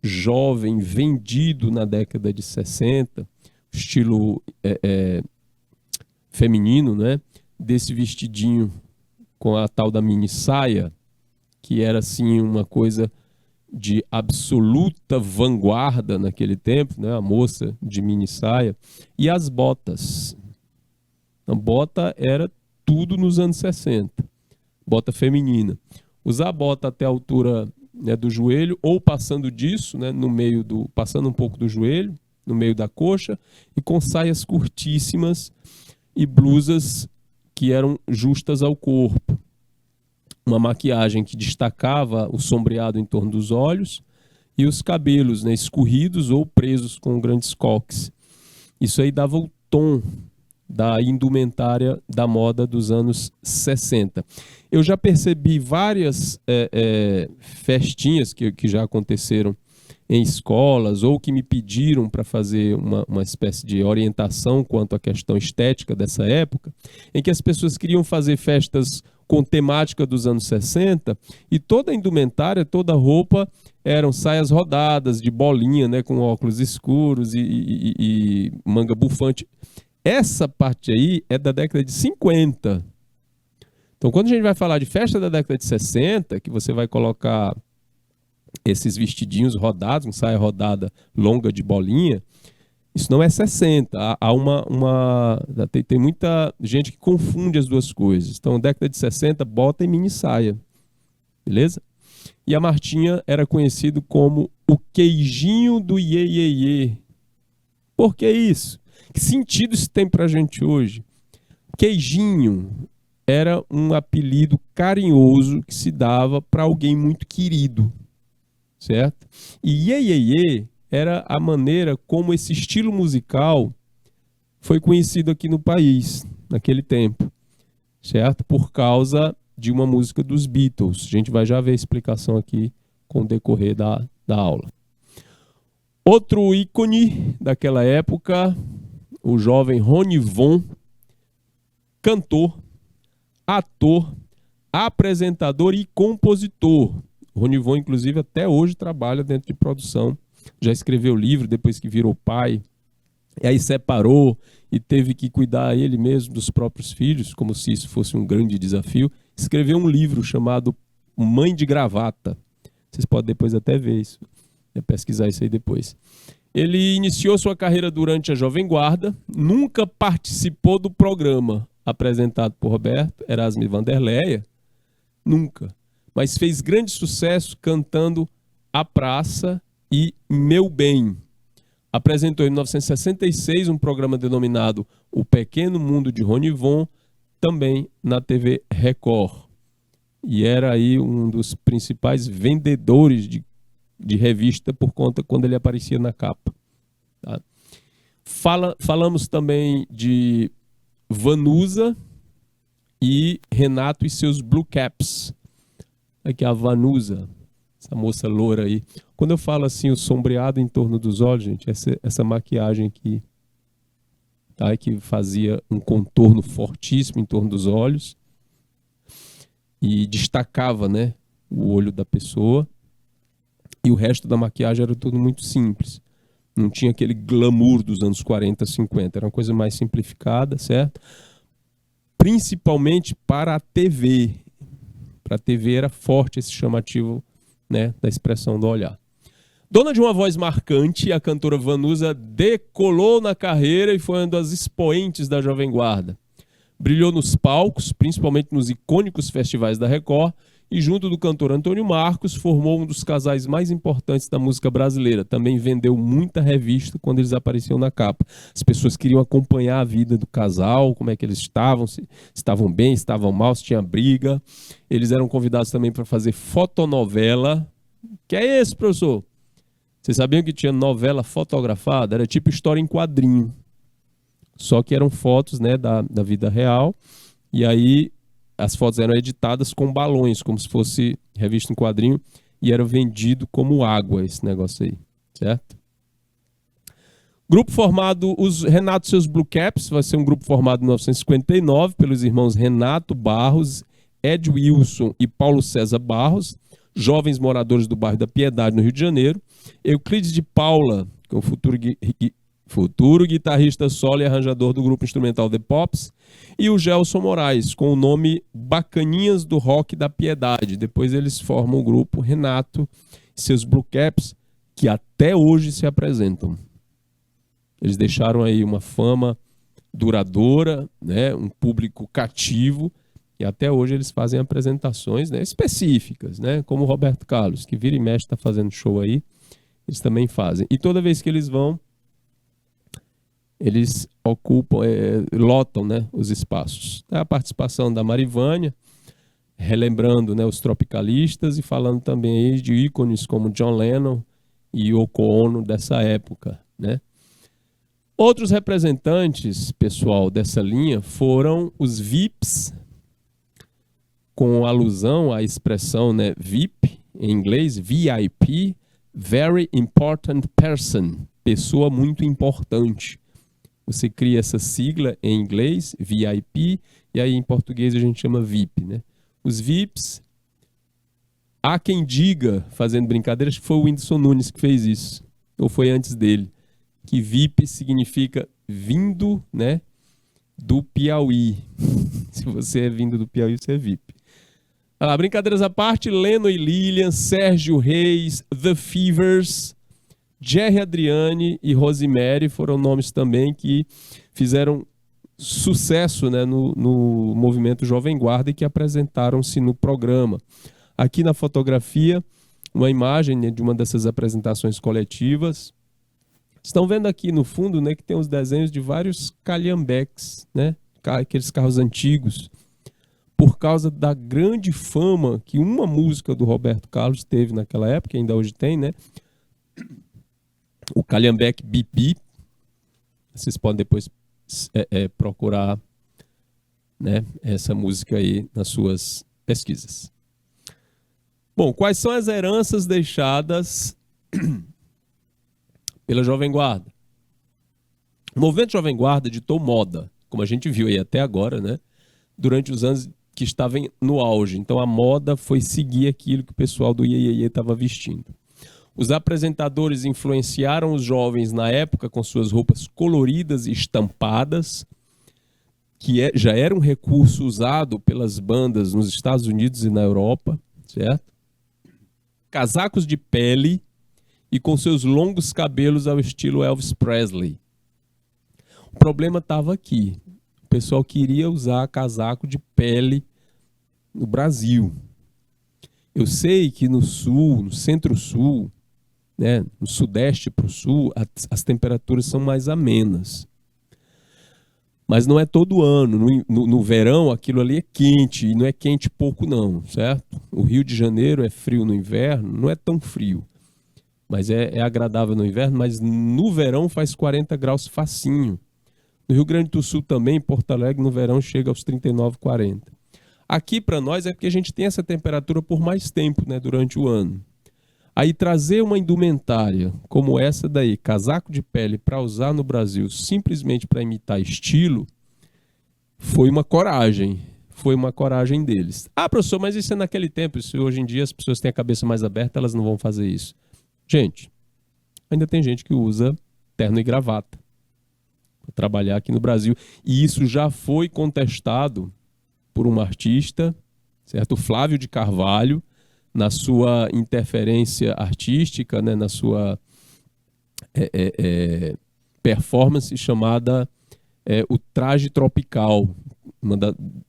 jovem vendido na década de 60, estilo feminino, né? Desse vestidinho com a tal da mini saia, que era assim uma coisa de absoluta vanguarda naquele tempo, né? A moça de mini saia, e as botas. A bota era tudo nos anos 60, bota feminina. Usar bota até a altura, né, do joelho, ou passando disso, né, passando um pouco do joelho, no meio da coxa, e com saias curtíssimas e blusas que eram justas ao corpo. Uma maquiagem que destacava o sombreado em torno dos olhos e os cabelos, né, escorridos ou presos com grandes coques. Isso aí dava o tom da indumentária da moda dos anos 60. Eu já percebi várias festinhas que já aconteceram em escolas ou que me pediram para fazer uma espécie de orientação quanto à questão estética dessa época, em que as pessoas queriam fazer festas com temática dos anos 60 e toda a indumentária, toda a roupa eram saias rodadas, de bolinha, né, com óculos escuros e manga bufante. Essa parte aí é da década de 50. Então, quando a gente vai falar de festa da década de 60, que você vai colocar esses vestidinhos rodados, uma saia rodada longa de bolinha, isso não é 60. Tem muita gente que confunde as duas coisas. Então, década de 60, bota e mini saia. Beleza? E a Martinha era conhecido como o queijinho do iê, iê, iê. Por que isso? Que sentido isso tem pra gente hoje? Queijinho era um apelido carinhoso que se dava para alguém muito querido, certo? E iê, iê, iê era a maneira como esse estilo musical foi conhecido aqui no país, naquele tempo, certo? Por causa de uma música dos Beatles. A gente vai já ver a explicação aqui com o decorrer da aula. Outro ícone daquela época, o jovem Rony Von, cantor, ator, apresentador e compositor. O Rony Von, inclusive, até hoje trabalha dentro de produção. Já escreveu livro depois que virou pai. E aí separou e teve que cuidar ele mesmo dos próprios filhos, como se isso fosse um grande desafio. Escreveu um livro chamado Mãe de Gravata. Vocês podem depois até ver isso, pesquisar isso aí depois. Ele iniciou sua carreira durante a Jovem Guarda, nunca participou do programa apresentado por Roberto Erasmo e Vanderleia, nunca, mas fez grande sucesso cantando A Praça e Meu Bem. Apresentou em 1966 um programa denominado O Pequeno Mundo de Rony Von, também na TV Record. E era aí um dos principais vendedores de revista por conta quando ele aparecia na capa. Tá? Falamos também de Vanusa e Renato e seus Blue Caps. Aqui a Vanusa, essa moça loura aí. Quando eu falo assim, o sombreado em torno dos olhos, gente, essa maquiagem aqui, tá? Que fazia um contorno fortíssimo em torno dos olhos e destacava, né, o olho da pessoa. E o resto da maquiagem era tudo muito simples. Não tinha aquele glamour dos anos 40, 50. Era uma coisa mais simplificada, certo? Principalmente para a TV. Para a TV era forte esse chamativo, né, da expressão do olhar. Dona de uma voz marcante, a cantora Vanusa decolou na carreira e foi uma das expoentes da Jovem Guarda. Brilhou nos palcos, principalmente nos icônicos festivais da Record, e junto do cantor Antônio Marcos, formou um dos casais mais importantes da música brasileira. Também vendeu muita revista quando eles apareciam na capa. As pessoas queriam acompanhar a vida do casal, como é que eles estavam, se estavam bem, se estavam mal, se tinha briga. Eles eram convidados também para fazer fotonovela. Que é isso, professor? Vocês sabiam que tinha novela fotografada? Era tipo história em quadrinho. Só que eram fotos, né, da vida real. E aí as fotos eram editadas com balões, como se fosse revista em quadrinho, e era vendido como água esse negócio aí, certo? Grupo formado, os Renato e seus Blue Caps, vai ser um grupo formado em 1959 pelos irmãos Renato Barros, Ed Wilson e Paulo César Barros, jovens moradores do bairro da Piedade, no Rio de Janeiro. Euclides de Paula, que é o futuro guitarrista solo e arranjador do grupo instrumental The Pops, e o Gelson Moraes, com o nome Bacaninhas do Rock da Piedade. Depois eles formam o grupo Renato e seus Blue Caps, que até hoje se apresentam. Eles deixaram aí uma fama duradoura, né, um público cativo, e até hoje eles fazem apresentações, né, específicas, né, como o Roberto Carlos, que vira e mexe está fazendo show aí, eles também fazem. E toda vez que eles vão, eles ocupam, lotam, né, os espaços. A participação da Marivânia, relembrando, né, os tropicalistas e falando também aí de ícones como John Lennon e Yoko Ono dessa época, né? Outros representantes, pessoal, dessa linha foram os VIPs, com alusão à expressão, né, VIP, em inglês, VIP, Very Important Person, pessoa muito importante. Você cria essa sigla em inglês, VIP, e aí em português a gente chama VIP, né? Os VIPs, há quem diga, fazendo brincadeiras, que foi o Whindersson Nunes que fez isso, ou foi antes dele, que VIP significa vindo, né, do Piauí. Se você é vindo do Piauí, você é VIP. Brincadeiras à parte, Leno e Lilian, Sérgio Reis, The Fevers, Jerry Adriane e Rosemary foram nomes também que fizeram sucesso, né, no movimento Jovem Guarda e que apresentaram-se no programa. Aqui na fotografia, uma imagem, né, de uma dessas apresentações coletivas. Estão vendo aqui no fundo, né, que tem os desenhos de vários calhambeques, né, aqueles carros antigos, por causa da grande fama que uma música do Roberto Carlos teve naquela época, ainda hoje tem, né? O Calhambeque Bip Bip. Vocês podem depois procurar, né, essa música aí nas suas pesquisas. Bom, quais são as heranças deixadas pela Jovem Guarda? O movimento Jovem Guarda ditou moda, como a gente viu aí até agora, né, durante os anos que estavam no auge. Então a moda foi seguir aquilo que o pessoal do Iê Iê Iê estava vestindo. Os apresentadores influenciaram os jovens na época com suas roupas coloridas e estampadas, que já era um recurso usado pelas bandas nos Estados Unidos e na Europa, certo? Casacos de pele e com seus longos cabelos ao estilo Elvis Presley. O problema estava aqui. O pessoal queria usar casaco de pele no Brasil. Eu sei que no sul, no centro-sul, né, no sudeste para o sul, as temperaturas são mais amenas. Mas não é todo ano. No verão, aquilo ali é quente, e não é quente pouco não, certo? O Rio de Janeiro é frio no inverno, não é tão frio. Mas é agradável no inverno, mas no verão faz 40 graus facinho. No Rio Grande do Sul também, em Porto Alegre, no verão chega aos 39, 40. Aqui para nós é porque a gente tem essa temperatura por mais tempo, né, durante o ano. Aí trazer uma indumentária como essa daí, casaco de pele, para usar no Brasil simplesmente para imitar estilo, foi uma coragem. Foi uma coragem deles. Ah, professor, mas isso é naquele tempo. Se hoje em dia as pessoas têm a cabeça mais aberta, elas não vão fazer isso. Gente, ainda tem gente que usa terno e gravata para trabalhar aqui no Brasil. E isso já foi contestado por um artista, certo? O Flávio de Carvalho, na sua interferência artística, né? Na sua performance chamada O Traje Tropical.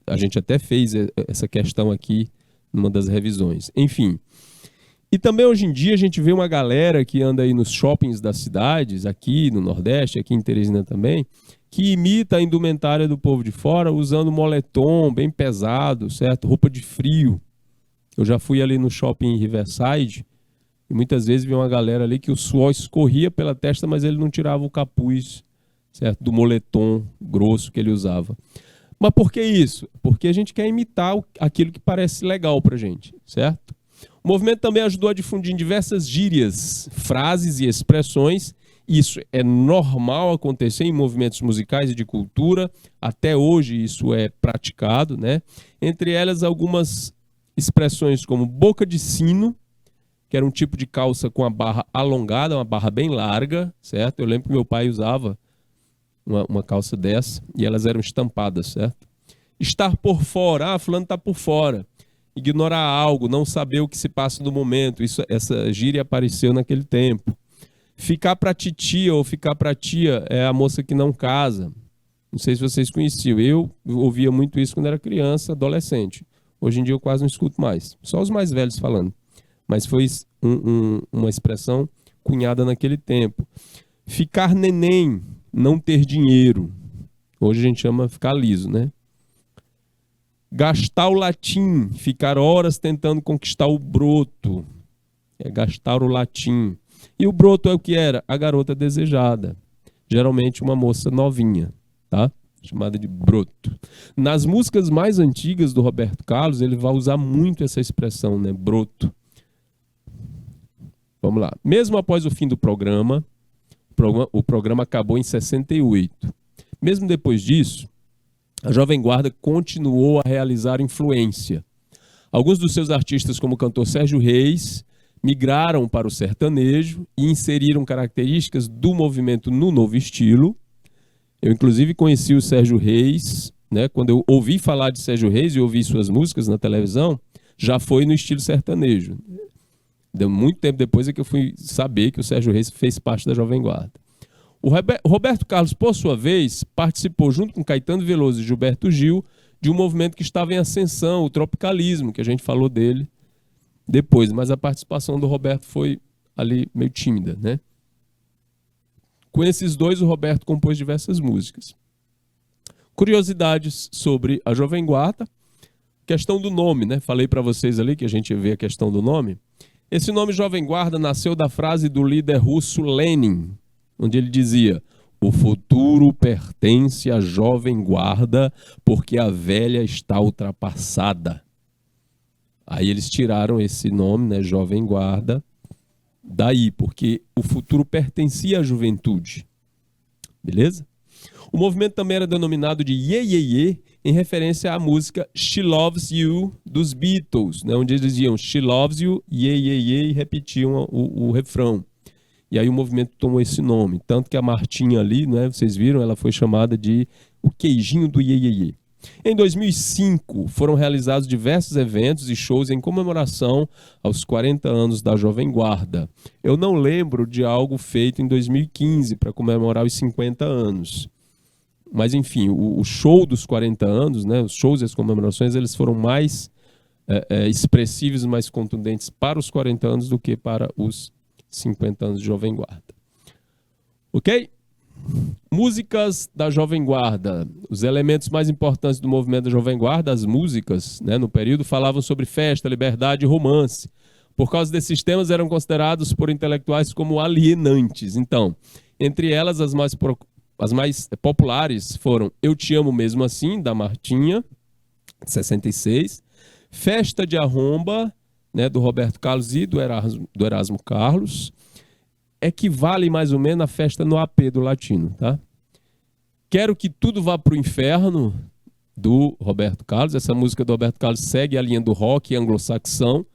A gente até fez essa questão aqui numa das revisões. Enfim. E também hoje em dia a gente vê uma galera que anda aí nos shoppings das cidades, aqui no Nordeste, aqui em Teresina também, que imita a indumentária do povo de fora usando moletom bem pesado, certo? Roupa de frio. Eu já fui ali no shopping Riverside e muitas vezes vi uma galera ali que o suor escorria pela testa, mas ele não tirava o capuz, certo? Do moletom grosso que ele usava. Mas por que isso? Porque a gente quer imitar aquilo que parece legal pra gente, certo? O movimento também ajudou a difundir diversas gírias, frases e expressões. Isso é normal acontecer em movimentos musicais e de cultura. Até hoje isso é praticado, né? Entre elas algumas expressões como boca de sino, que era um tipo de calça com a barra alongada, uma barra bem larga, certo? Eu lembro que meu pai usava uma calça dessa e elas eram estampadas, certo? Estar por fora, fulano está por fora. Ignorar algo, não saber o que se passa no momento. Essa gíria apareceu naquele tempo. Ficar para titia ou ficar para tia é a moça que não casa. Não sei se vocês conheciam. Eu ouvia muito isso quando era criança, adolescente. Hoje em dia eu quase não escuto mais. Só os mais velhos falando. Mas foi uma expressão cunhada naquele tempo. Ficar neném, não ter dinheiro. Hoje a gente chama ficar liso, né? Gastar o latim, ficar horas tentando conquistar o broto. É gastar o latim. E o broto é o que era? A garota desejada. Geralmente uma moça novinha, tá? Chamada de broto. Nas músicas mais antigas do Roberto Carlos, ele vai usar muito essa expressão, né? Broto. Vamos lá. Mesmo após o fim do programa, o programa acabou em 68. Mesmo depois disso, a Jovem Guarda continuou a realizar influência. Alguns dos seus artistas, como o cantor Sérgio Reis, migraram para o sertanejo e inseriram características do movimento no novo estilo. Eu, inclusive, conheci o Sérgio Reis, né? Quando eu ouvi falar de Sérgio Reis e ouvi suas músicas na televisão, já foi no estilo sertanejo. Deu muito tempo depois é que eu fui saber que o Sérgio Reis fez parte da Jovem Guarda. O Roberto Carlos, por sua vez, participou junto com Caetano Veloso e Gilberto Gil de um movimento que estava em ascensão, o tropicalismo, que a gente falou dele depois, mas a participação do Roberto foi ali meio tímida, né? Com esses dois, o Roberto compôs diversas músicas. Curiosidades sobre a Jovem Guarda, questão do nome, né? Falei para vocês ali que a gente ia ver a questão do nome. Esse nome Jovem Guarda nasceu da frase do líder russo Lenin, onde ele dizia: o futuro pertence à Jovem Guarda porque a velha está ultrapassada. Aí eles tiraram esse nome, né, Jovem Guarda, daí, porque o futuro pertencia à juventude. Beleza? O movimento também era denominado de Ye Ye Ye, em referência à música She Loves You, dos Beatles, né, onde eles diziam She Loves You, Ye Ye Ye, e repetiam o refrão. E aí o movimento tomou esse nome. Tanto que a Martinha ali, né, vocês viram, ela foi chamada de o queijinho do Ye Ye Ye. Em 2005, foram realizados diversos eventos e shows em comemoração aos 40 anos da Jovem Guarda. Eu não lembro de algo feito em 2015 para comemorar os 50 anos. Mas, enfim, o show dos 40 anos, né, os shows e as comemorações, eles foram mais expressivos, mais contundentes para os 40 anos do que para os 50 anos de Jovem Guarda. Ok? Músicas da Jovem Guarda. Os elementos mais importantes do movimento da Jovem Guarda, as músicas, né, no período, falavam sobre festa, liberdade e romance. Por causa desses temas, eram considerados por intelectuais como alienantes. Então, entre elas, as mais populares foram Eu Te Amo Mesmo Assim, da Martinha, de 66, Festa de Arromba, né, do Roberto Carlos e do Erasmo Carlos, equivale mais ou menos à festa no AP do Latino, tá? Quero que Tudo Vá Pro Inferno, do Roberto Carlos. Essa música do Roberto Carlos segue a linha do rock anglo-saxão,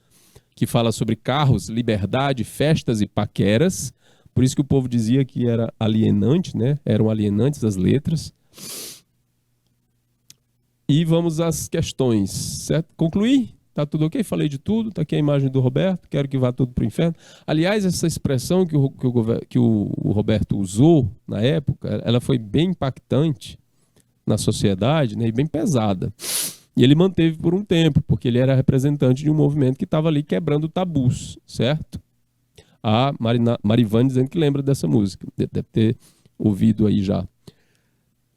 que fala sobre carros, liberdade, festas e paqueras. Por isso que o povo dizia que era alienante, né? Eram alienantes as letras. E vamos às questões, certo? Concluí? Tá tudo ok? Falei de tudo. Tá aqui a imagem do Roberto. Quero que vá tudo para o inferno. Aliás, essa expressão que o Roberto usou na época, ela foi bem impactante na sociedade, né? E bem pesada. E ele manteve por um tempo, porque ele era representante de um movimento que estava ali quebrando tabus, certo? A Marivane dizendo que lembra dessa música. Deve ter ouvido aí já.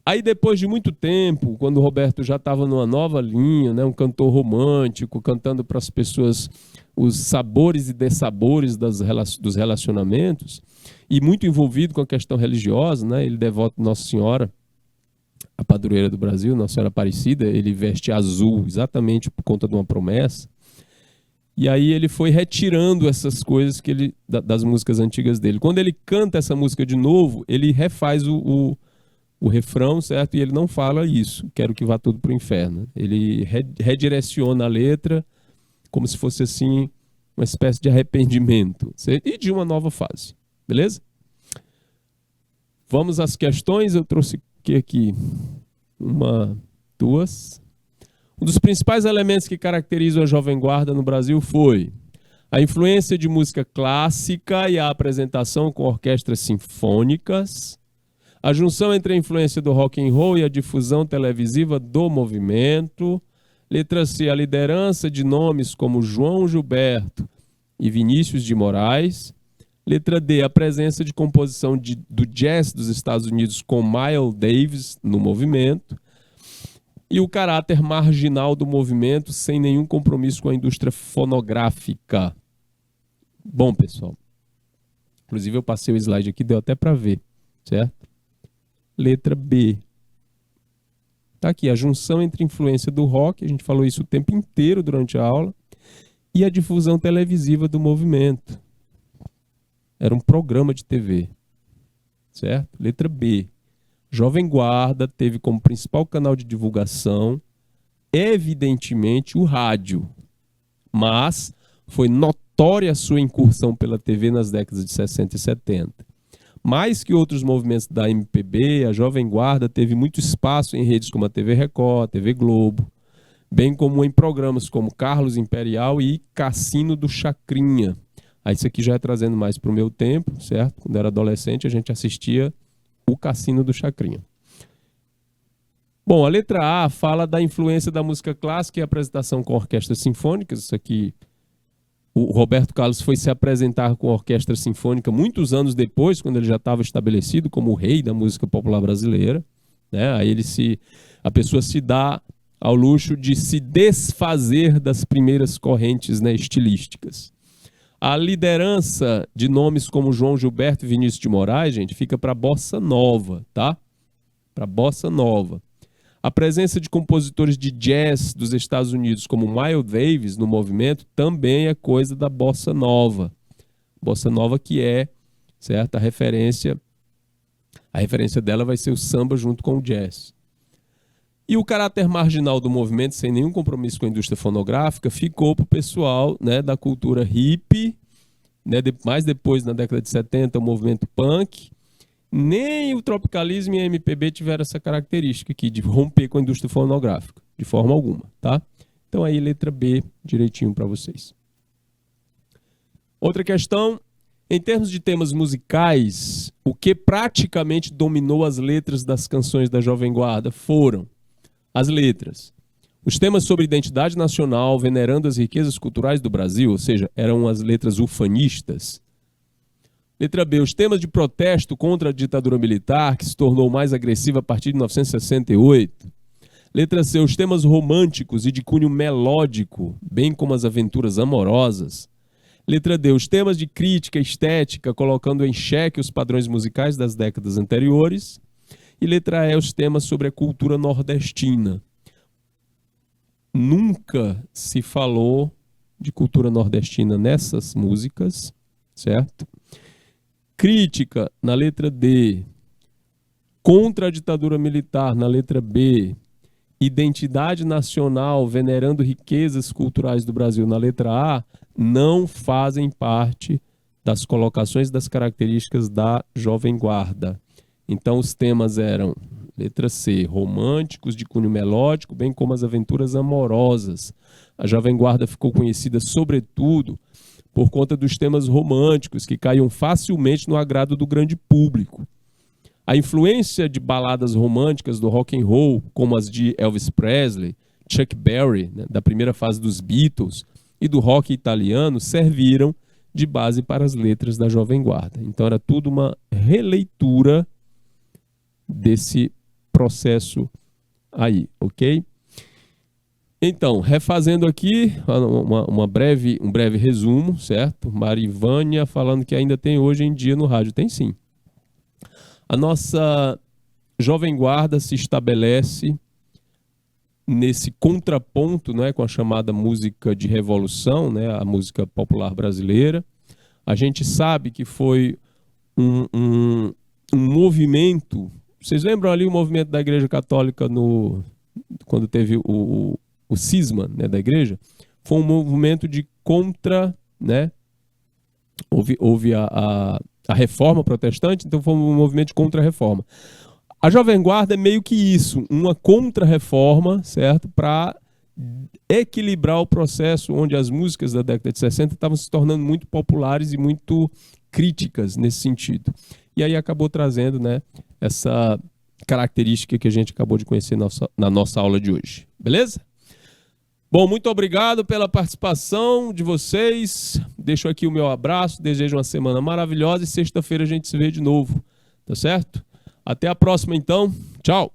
Aí depois de muito tempo, quando o Roberto já estava numa nova linha, né, um cantor romântico, cantando para as pessoas os sabores e dessabores dos relacionamentos, e muito envolvido com a questão religiosa, né, ele devoto Nossa Senhora, a padroeira do Brasil, Nossa Senhora Aparecida, ele veste azul exatamente por conta de uma promessa. E aí ele foi retirando essas coisas das músicas antigas dele. Quando ele canta essa música de novo, ele refaz o refrão, certo? E ele não fala isso, quero que vá tudo para o inferno. Ele redireciona a letra como se fosse assim uma espécie de arrependimento, certo? E de uma nova fase, beleza? Vamos às questões, eu trouxe aqui uma, duas. Um dos principais elementos que caracterizam a Jovem Guarda no Brasil foi a influência de música clássica e a apresentação com orquestras sinfônicas, a junção entre a influência do rock and roll e a difusão televisiva do movimento. Letra C, a liderança de nomes como João Gilberto e Vinícius de Moraes. Letra D, a presença de composição do jazz dos Estados Unidos com Miles Davis no movimento. E o caráter marginal do movimento sem nenhum compromisso com a indústria fonográfica. Bom, pessoal. Inclusive eu passei o slide aqui, deu até para ver, certo? Letra B. Tá aqui, a junção entre a influência do rock, a gente falou isso o tempo inteiro durante a aula, e a difusão televisiva do movimento. Era um programa de TV, certo? Letra B. Jovem Guarda teve como principal canal de divulgação, evidentemente, o rádio, mas foi notória a sua incursão pela TV nas décadas de 60 e 70. Mais que outros movimentos da MPB, a Jovem Guarda teve muito espaço em redes como a TV Record, a TV Globo, bem como em programas como Carlos Imperial e Cassino do Chacrinha. Aí isso aqui já é trazendo mais para o meu tempo, certo? Quando eu era adolescente, a gente assistia o Cassino do Chacrinha. Bom, a letra A fala da influência da música clássica e a apresentação com orquestras sinfônicas. Isso aqui, o Roberto Carlos foi se apresentar com a orquestra sinfônica muitos anos depois, quando ele já estava estabelecido como o rei da música popular brasileira, né? Aí a pessoa se dá ao luxo de se desfazer das primeiras correntes, né, estilísticas. A liderança de nomes como João Gilberto e Vinícius de Moraes, gente, fica para a Bossa Nova, tá? Para a Bossa Nova. A presença de compositores de jazz dos Estados Unidos, como Miles Davis, no movimento, também é coisa da Bossa Nova. Bossa Nova que é, certo? A referência dela vai ser o samba junto com o jazz. E o caráter marginal do movimento, sem nenhum compromisso com a indústria fonográfica, ficou para o pessoal, né, da cultura hippie, né, mais depois, na década de 70, o movimento punk. Nem o tropicalismo e a MPB tiveram essa característica aqui de romper com a indústria fonográfica, de forma alguma, tá? Então aí, letra B, direitinho para vocês. Outra questão, em termos de temas musicais, o que praticamente dominou as letras das canções da Jovem Guarda foram as letras. Os temas sobre identidade nacional, venerando as riquezas culturais do Brasil, ou seja, eram as letras ufanistas. Letra B, os temas de protesto contra a ditadura militar, que se tornou mais agressiva a partir de 1968. Letra C, os temas românticos e de cunho melódico, bem como as aventuras amorosas. Letra D, os temas de crítica estética, colocando em xeque os padrões musicais das décadas anteriores. E letra E, os temas sobre a cultura nordestina. Nunca se falou de cultura nordestina nessas músicas, certo? Crítica, na letra D. Contra a ditadura militar, na letra B. Identidade nacional, venerando riquezas culturais do Brasil, na letra A, não fazem parte das colocações das características da Jovem Guarda. Então os temas eram, letra C, românticos de cunho melódico, bem como as aventuras amorosas. A Jovem Guarda ficou conhecida sobretudo por conta dos temas românticos, que caíam facilmente no agrado do grande público. A influência de baladas românticas do rock and roll, como as de Elvis Presley, Chuck Berry, né, da primeira fase dos Beatles, e do rock italiano, serviram de base para as letras da Jovem Guarda. Então era tudo uma releitura desse processo aí, ok? Então, refazendo aqui um breve resumo, certo? Marivânia falando que ainda tem hoje em dia no rádio. Tem sim. A nossa Jovem Guarda se estabelece nesse contraponto, né, com a chamada música de revolução, né, a música popular brasileira. A gente sabe que foi um movimento. Vocês lembram ali o movimento da Igreja Católica quando teve o cisma, né, da igreja? Foi um movimento de contra, né? Houve a reforma protestante, então foi um movimento de contra-reforma. A Jovem Guarda é meio que isso, uma contra-reforma, certo? Para equilibrar o processo onde as músicas da década de 60 estavam se tornando muito populares e muito críticas nesse sentido. E aí acabou trazendo, né, essa característica que a gente acabou de conhecer na nossa aula de hoje. Beleza? Bom, muito obrigado pela participação de vocês. Deixo aqui o meu abraço, desejo uma semana maravilhosa e sexta-feira a gente se vê de novo, tá certo? Até a próxima então. Tchau!